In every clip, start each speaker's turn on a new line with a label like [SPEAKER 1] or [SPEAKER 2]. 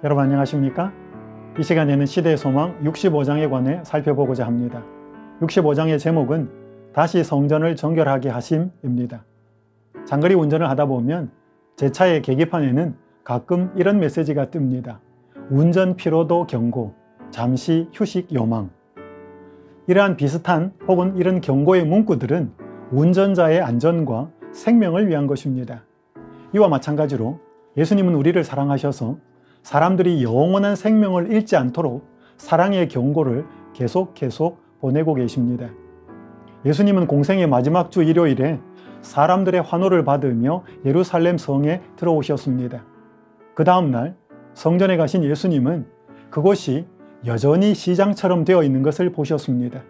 [SPEAKER 1] 여러분 안녕하십니까? 이 시간에는 시대의 소망 65장에 관해 살펴보고자 합니다. 65장의 제목은 다시 성전을 정결하게 하심입니다. 장거리 운전을 하다 보면 제 차의 계기판에는 가끔 이런 메시지가 뜹니다. 운전 피로도 경고, 잠시 휴식 요망. 이러한 비슷한 혹은 이런 경고의 문구들은 운전자의 안전과 생명을 위한 것입니다. 이와 마찬가지로 예수님은 우리를 사랑하셔서 사람들이 영원한 생명을 잃지 않도록 사랑의 경고를 계속 보내고 계십니다. 예수님은 공생의 마지막 주 일요일에 사람들의 환호를 받으며 예루살렘 성에 들어오셨습니다. 그 다음날 성전에 가신 예수님은 그곳이 여전히 시장처럼 되어 있는 것을 보셨습니다.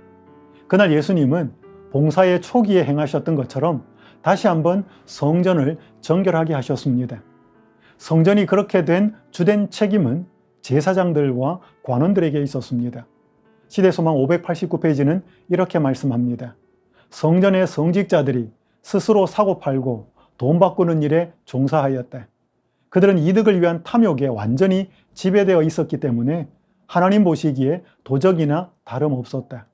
[SPEAKER 1] 그날 예수님은 봉사의 초기에 행하셨던 것처럼 다시 한번 성전을 정결하게 하셨습니다. 성전이 그렇게 된 주된 책임은 제사장들과 관원들에게 있었습니다. 시대소망 589페이지는 이렇게 말씀합니다. 성전의 성직자들이 스스로 사고팔고 돈 바꾸는 일에 종사하였다. 그들은 이득을 위한 탐욕에 완전히 지배되어 있었기 때문에 하나님 보시기에 도적이나 다름없었다.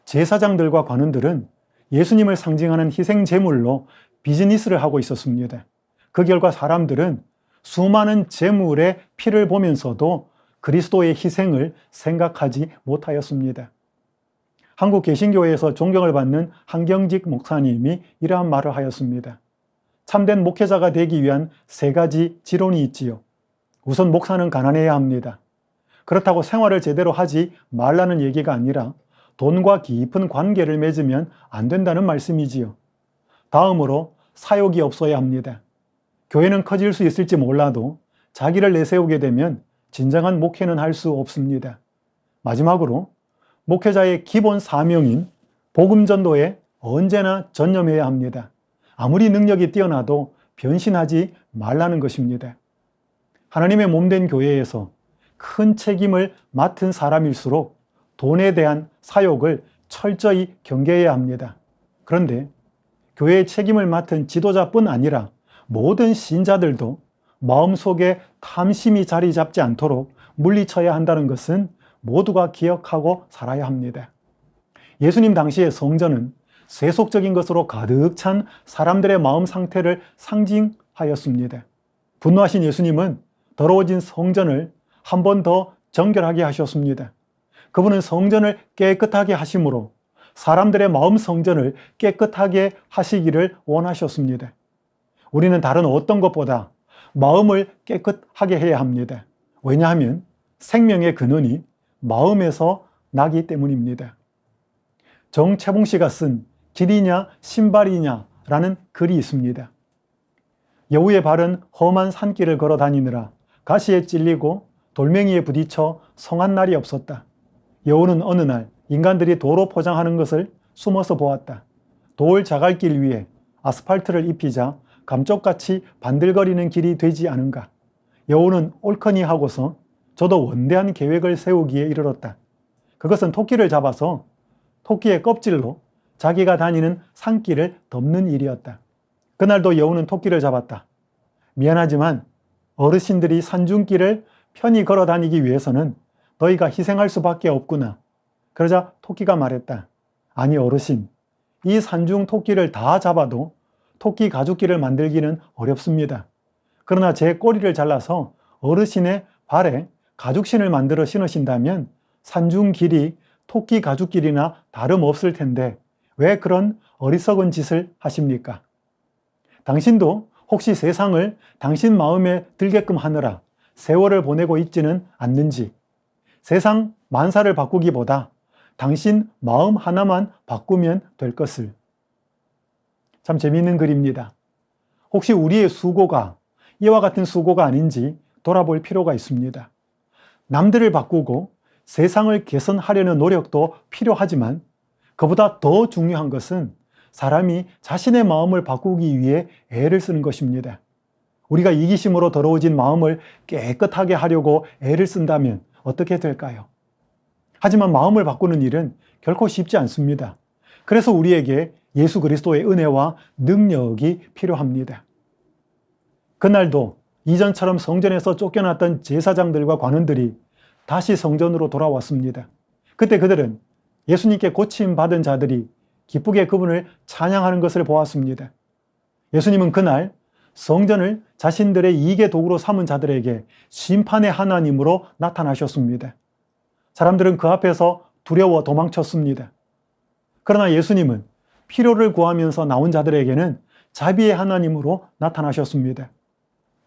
[SPEAKER 1] 제사장들과 관원들은 예수님을 상징하는 희생제물로 비즈니스를 하고 있었습니다. 그 결과 사람들은 수많은 제물의 피를 보면서도 그리스도의 희생을 생각하지 못하였습니다. 한국 개신교회에서 존경을 받는 한경직 목사님이 이러한 말을 하였습니다. 참된 목회자가 되기 위한 3가지 지론이 있지요. 우선 목사는 가난해야 합니다. 그렇다고 생활을 제대로 하지 말라는 얘기가 아니라 돈과 깊은 관계를 맺으면 안 된다는 말씀이지요. 다음으로 사욕이 없어야 합니다. 교회는 커질 수 있을지 몰라도 자기를 내세우게 되면 진정한 목회는 할 수 없습니다. 마지막으로 목회자의 기본 사명인 복음 전도에 언제나 전념해야 합니다. 아무리 능력이 뛰어나도 변신하지 말라는 것입니다. 하나님의 몸된 교회에서 큰 책임을 맡은 사람일수록 돈에 대한 사욕을 철저히 경계해야 합니다. 그런데 교회의 책임을 맡은 지도자뿐 아니라 모든 신자들도 마음속에 탐심이 자리 잡지 않도록 물리쳐야 한다는 것은 모두가 기억하고 살아야 합니다. 예수님 당시의 성전은 세속적인 것으로 가득 찬 사람들의 마음 상태를 상징하였습니다. 분노하신 예수님은 더러워진 성전을 한 번 더 정결하게 하셨습니다. 그분은 성전을 깨끗하게 하심으로 사람들의 마음 성전을 깨끗하게 하시기를 원하셨습니다. 우리는 다른 어떤 것보다 마음을 깨끗하게 해야 합니다. 왜냐하면 생명의 근원이 마음에서 나기 때문입니다. 정채봉 씨가 쓴 길이냐 신발이냐 라는 글이 있습니다. 여우의 발은 험한 산길을 걸어 다니느라 가시에 찔리고 돌멩이에 부딪혀 성한 날이 없었다. 여우는 어느 날 인간들이 도로 포장하는 것을 숨어서 보았다. 돌 자갈길 위에 아스팔트를 입히자 감쪽같이 반들거리는 길이 되지 않은가. 여우는 옳거니 하고서 저도 원대한 계획을 세우기에 이르렀다. 그것은 토끼를 잡아서 토끼의 껍질로 자기가 다니는 산길을 덮는 일이었다. 그날도 여우는 토끼를 잡았다. 미안하지만 어르신들이 산중길을 편히 걸어 다니기 위해서는 너희가 희생할 수밖에 없구나. 그러자 토끼가 말했다. 아니 어르신, 이 산중 토끼를 다 잡아도 토끼 가죽길을 만들기는 어렵습니다. 그러나 제 꼬리를 잘라서 어르신의 발에 가죽신을 만들어 신으신다면 산중 길이 토끼 가죽길이나 다름없을 텐데 왜 그런 어리석은 짓을 하십니까? 당신도 혹시 세상을 당신 마음에 들게끔 하느라 세월을 보내고 있지는 않는지, 세상 만사를 바꾸기보다 당신 마음 하나만 바꾸면 될 것을. 참 재미있는 글입니다. 혹시 우리의 수고가 이와 같은 수고가 아닌지 돌아볼 필요가 있습니다. 남들을 바꾸고 세상을 개선하려는 노력도 필요하지만 그보다 더 중요한 것은 사람이 자신의 마음을 바꾸기 위해 애를 쓰는 것입니다. 우리가 이기심으로 더러워진 마음을 깨끗하게 하려고 애를 쓴다면 어떻게 될까요? 하지만 마음을 바꾸는 일은 결코 쉽지 않습니다. 그래서 우리에게 예수 그리스도의 은혜와 능력이 필요합니다. 그날도 이전처럼 성전에서 쫓겨났던 제사장들과 관원들이 다시 성전으로 돌아왔습니다. 그때 그들은 예수님께 고침받은 자들이 기쁘게 그분을 찬양하는 것을 보았습니다. 예수님은 그날 성전을 자신들의 이익의 도구로 삼은 자들에게 심판의 하나님으로 나타나셨습니다. 사람들은 그 앞에서 두려워 도망쳤습니다. 그러나 예수님은 필요를 구하면서 나온 자들에게는 자비의 하나님으로 나타나셨습니다.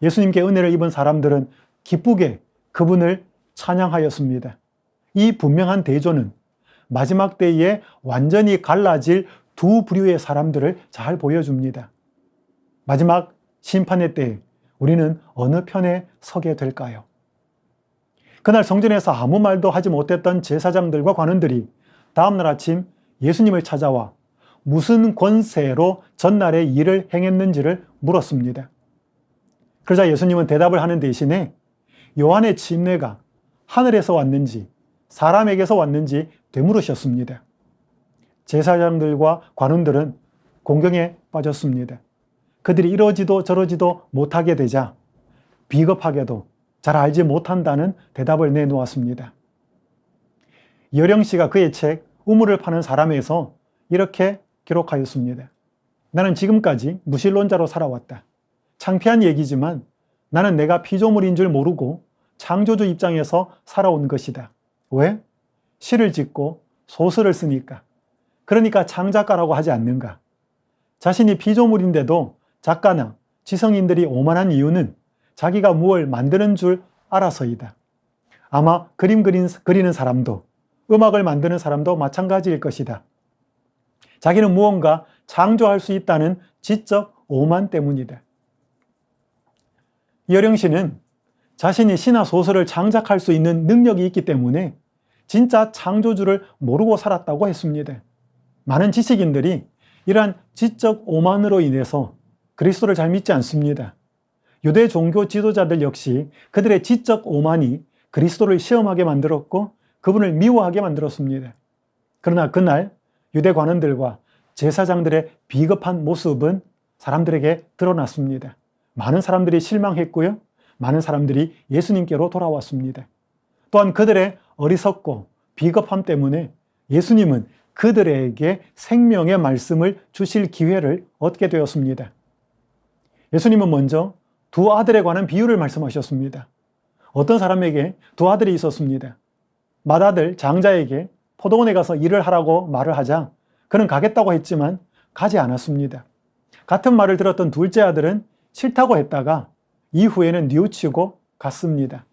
[SPEAKER 1] 예수님께 은혜를 입은 사람들은 기쁘게 그분을 찬양하였습니다. 이 분명한 대조는 마지막 때에 완전히 갈라질 두 부류의 사람들을 잘 보여줍니다. 마지막 심판의 때에 우리는 어느 편에 서게 될까요? 그날 성전에서 아무 말도 하지 못했던 제사장들과 관원들이 다음날 아침 예수님을 찾아와 무슨 권세로 전날에 일을 행했는지를 물었습니다. 그러자 예수님은 대답을 하는 대신에 요한의 침례가 하늘에서 왔는지 사람에게서 왔는지 되물으셨습니다. 제사장들과 관원들은 공경에 빠졌습니다. 그들이 이러지도 저러지도 못하게 되자 비겁하게도 잘 알지 못한다는 대답을 내놓았습니다. 여령 씨가 그의 책 우물을 파는 사람에서 이렇게 기록하였습니다. 나는 지금까지 무신론자로 살아왔다. 창피한 얘기지만 나는 내가 피조물인 줄 모르고 창조주 입장에서 살아온 것이다. 왜? 시를 짓고 소설을 쓰니까. 그러니까 창작가라고 하지 않는가. 자신이 피조물인데도 작가나 지성인들이 오만한 이유는 자기가 무엇을 만드는 줄 알아서이다. 아마 그림 그리는 사람도 음악을 만드는 사람도 마찬가지일 것이다. 자기는 무언가 창조할 수 있다는 지적 오만 때문이다. 여령 씨는 자신이 시나 소설을 창작할 수 있는 능력이 있기 때문에 진짜 창조주를 모르고 살았다고 했습니다. 많은 지식인들이 이러한 지적 오만으로 인해서 그리스도를 잘 믿지 않습니다. 유대 종교 지도자들 역시 그들의 지적 오만이 그리스도를 시험하게 만들었고 그분을 미워하게 만들었습니다. 그러나 그날 유대 관원들과 제사장들의 비겁한 모습은 사람들에게 드러났습니다. 많은 사람들이 실망했고요. 많은 사람들이 예수님께로 돌아왔습니다. 또한 그들의 어리석고 비겁함 때문에 예수님은 그들에게 생명의 말씀을 주실 기회를 얻게 되었습니다. 예수님은 먼저 두 아들에 관한 비유를 말씀하셨습니다. 어떤 사람에게 두 아들이 있었습니다. 맏아들 장자에게 포도원에 가서 일을 하라고 말을 하자 그는 가겠다고 했지만 가지 않았습니다. 같은 말을 들었던 둘째 아들은 싫다고 했다가 이후에는 뉘우치고 갔습니다.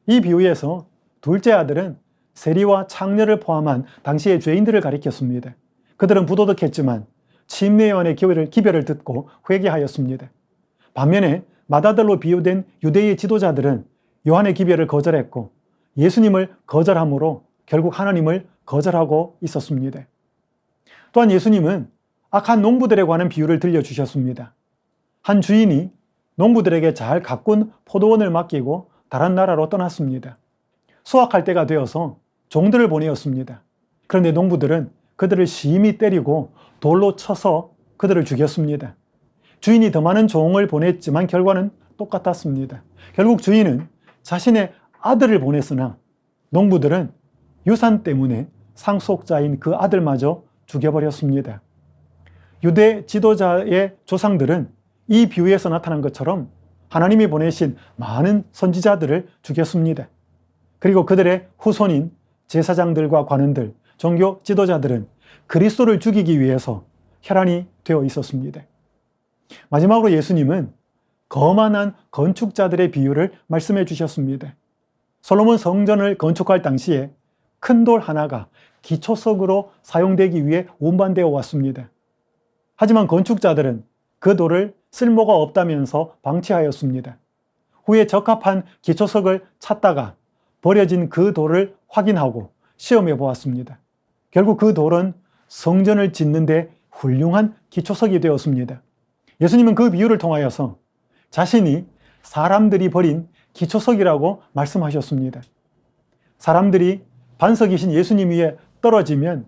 [SPEAKER 1] 이 비유에서 둘째 아들은 세리와 창녀를 포함한 당시의 죄인들을 가리켰습니다. 그들은 부도덕했지만 침례요한의 기별을 듣고 회개하였습니다. 반면에 맏아들로 비유된 유대의 지도자들은 요한의 기별을 거절했고 예수님을 거절함으로 결국 하나님을 거절하고 있었습니다. 또한 예수님은 악한 농부들에 관한 비유를 들려주셨습니다. 한 주인이 농부들에게 잘 가꾼 포도원을 맡기고 다른 나라로 떠났습니다. 수확할 때가 되어서 종들을 보내었습니다. 그런데 농부들은 그들을 심히 때리고 돌로 쳐서 그들을 죽였습니다. 주인이 더 많은 종을 보냈지만 결과는 똑같았습니다. 결국 주인은 자신의 아들을 보냈으나 농부들은 유산 때문에 상속자인 그 아들마저 죽여버렸습니다. 유대 지도자의 조상들은 이 비유에서 나타난 것처럼 하나님이 보내신 많은 선지자들을 죽였습니다. 그리고 그들의 후손인 제사장들과 관원들, 종교 지도자들은 그리스도를 죽이기 위해서 혈안이 되어 있었습니다. 마지막으로 예수님은 거만한 건축자들의 비유를 말씀해 주셨습니다. 솔로몬 성전을 건축할 당시에 큰 돌 하나가 기초석으로 사용되기 위해 운반되어 왔습니다. 하지만 건축자들은 그 돌을 쓸모가 없다면서 방치하였습니다. 후에 적합한 기초석을 찾다가 버려진 그 돌을 확인하고 시험해 보았습니다. 결국 그 돌은 성전을 짓는 데 훌륭한 기초석이 되었습니다. 예수님은 그 비유를 통하여서 자신이 사람들이 버린 기초석이라고 말씀하셨습니다. 사람들이 반석이신 예수님 위에 떨어지면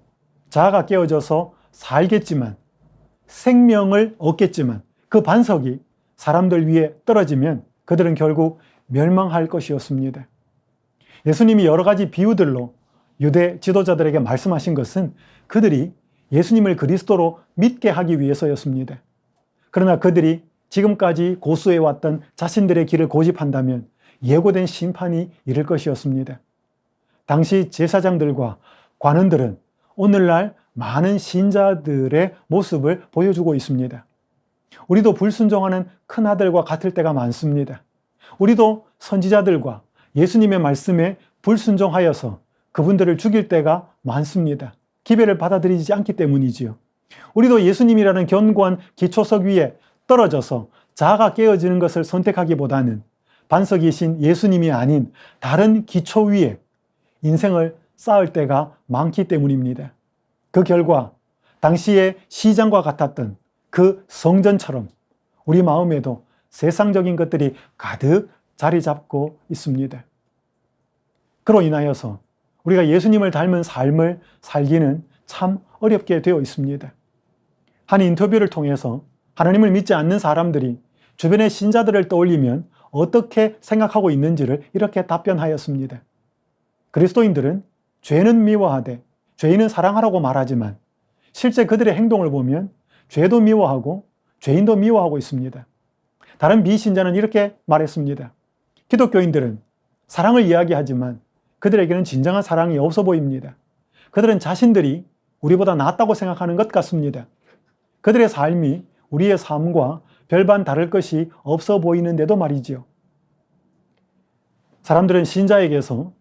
[SPEAKER 1] 자아가 깨어져서 살겠지만 생명을 얻겠지만 그 반석이 사람들 위에 떨어지면 그들은 결국 멸망할 것이었습니다. 예수님이 여러 가지 비유들로 유대 지도자들에게 말씀하신 것은 그들이 예수님을 그리스도로 믿게 하기 위해서였습니다. 그러나 그들이 지금까지 고수해왔던 자신들의 길을 고집한다면 예고된 심판이 이를 것이었습니다. 당시 제사장들과 관원들은 오늘날 많은 신자들의 모습을 보여주고 있습니다. 우리도 불순종하는 큰아들과 같을 때가 많습니다. 우리도 선지자들과 예수님의 말씀에 불순종하여서 그분들을 죽일 때가 많습니다. 기별을 받아들이지 않기 때문이지요. 우리도 예수님이라는 견고한 기초석 위에 떨어져서 자아가 깨어지는 것을 선택하기보다는 반석이신 예수님이 아닌 다른 기초 위에 인생을 쌓을 때가 많기 때문입니다. 그 결과 당시의 시장과 같았던 그 성전처럼 우리 마음에도 세상적인 것들이 가득 자리 잡고 있습니다. 그로 인하여서 우리가 예수님을 닮은 삶을 살기는 참 어렵게 되어 있습니다. 한 인터뷰를 통해서 하나님을 믿지 않는 사람들이 주변의 신자들을 떠올리면 어떻게 생각하고 있는지를 이렇게 답변하였습니다. 그리스도인들은 죄는 미워하되 죄인은 사랑하라고 말하지만 실제 그들의 행동을 보면 죄도 미워하고 죄인도 미워하고 있습니다. 다른 비신자는 이렇게 말했습니다. 기독교인들은 사랑을 이야기하지만 그들에게는 진정한 사랑이 없어 보입니다. 그들은 자신들이 우리보다 낫다고 생각하는 것 같습니다. 그들의 삶이 우리의 삶과 별반 다를 것이 없어 보이는데도 말이지요. 사람들은 신자에게서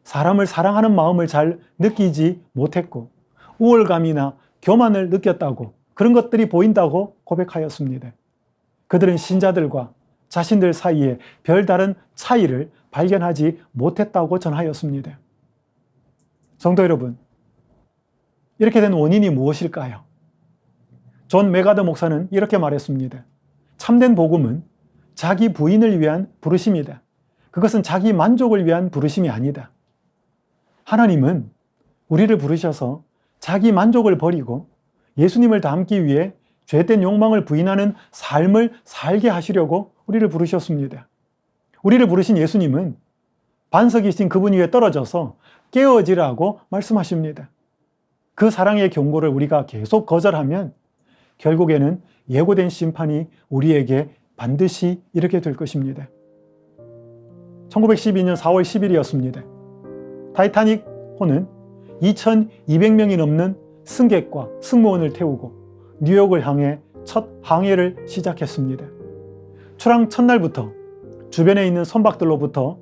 [SPEAKER 1] 사람을 사랑하는 마음을 잘 느끼지 못했고 우월감이나 교만을 느꼈다고 그런 것들이 보인다고 고백하였습니다. 그들은 신자들과 자신들 사이에 별다른 차이를 발견하지 못했다고 전하였습니다. 성도 여러분, 이렇게 된 원인이 무엇일까요? 존 메가더 목사는 이렇게 말했습니다. 참된 복음은 자기 부인을 위한 부르심이다. 그것은 자기 만족을 위한 부르심이 아니다. 하나님은 우리를 부르셔서 자기 만족을 버리고 예수님을 닮기 위해 죄된 욕망을 부인하는 삶을 살게 하시려고 우리를 부르셨습니다. 우리를 부르신 예수님은 반석이신 그분 위에 떨어져서 깨어지라고 말씀하십니다. 그 사랑의 경고를 우리가 계속 거절하면 결국에는 예고된 심판이 우리에게 반드시 이르게 될 것입니다. 1912년 4월 10일이었습니다. 타이타닉 호는 2200명이 넘는 승객과 승무원을 태우고 뉴욕을 향해 첫 항해를 시작했습니다. 출항 첫날부터 주변에 있는 선박들로부터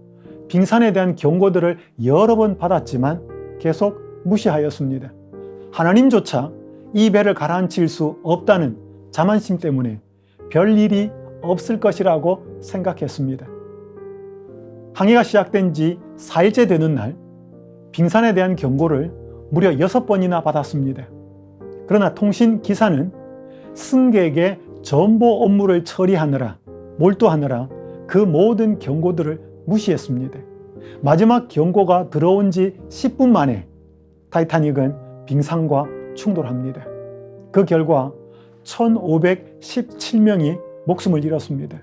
[SPEAKER 1] 빙산에 대한 경고들을 여러 번 받았지만 계속 무시하였습니다. 하나님조차 이 배를 가라앉힐 수 없다는 자만심 때문에 별 일이 없을 것이라고 생각했습니다. 항해가 시작된 지 4일째 되는 날 빙산에 대한 경고를 무려 6번이나 받았습니다. 그러나 통신 기사는 승객의 전보 업무를 처리하느라 몰두하느라 그 모든 경고들을 무시했습니다. 마지막 경고가 들어온 지 10분 만에 타이타닉은 빙산과 충돌합니다. 그 결과 1517명이 목숨을 잃었습니다.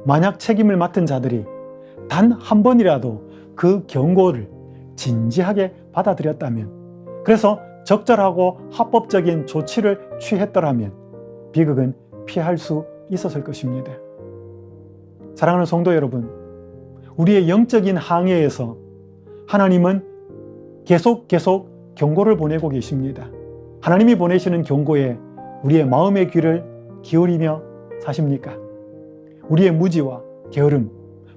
[SPEAKER 1] 만약 책임을 맡은 자들이 단 한 번이라도 그 경고를 진지하게 받아들였다면, 그래서 적절하고 합법적인 조치를 취했더라면 비극은 피할 수 있었을 것입니다. 사랑하는 성도 여러분, 우리의 영적인 항해에서 하나님은 계속 경고를 보내고 계십니다. 하나님이 보내시는 경고에 우리의 마음의 귀를 기울이며 사십니까? 우리의 무지와 게으름,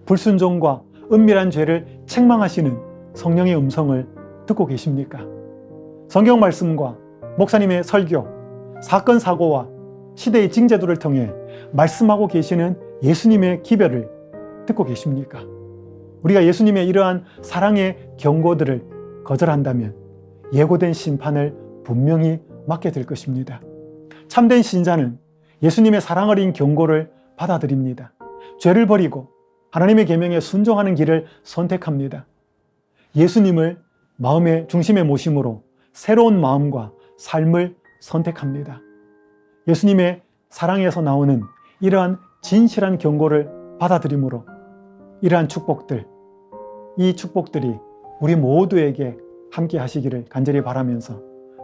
[SPEAKER 1] 불순종과 은밀한 죄를 책망하시는 성령의 음성을 듣고 계십니까? 성경 말씀과 목사님의 설교, 사건 사고와 시대의 징제도를 통해 말씀하고 계시는 예수님의 기별을 듣고 계십니까? 우리가 예수님의 이러한 사랑의 경고들을 거절한다면 예고된 심판을 분명히 맞게 될 것입니다. 참된 신자는 예수님의 사랑 어린 경고를 받아들입니다. 죄를 버리고 하나님의 계명에 순종하는 길을 선택합니다. 예수님을 마음의 중심에 모심으로 새로운 마음과 삶을 선택합니다. 예수님의 사랑에서 나오는 이러한 진실한 경고를 받아들임으로 이러한 축복들, 이 축복들이 우리 모두에게 함께 하시기를 간절히 바라면서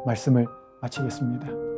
[SPEAKER 1] 말씀을 마치겠습니다.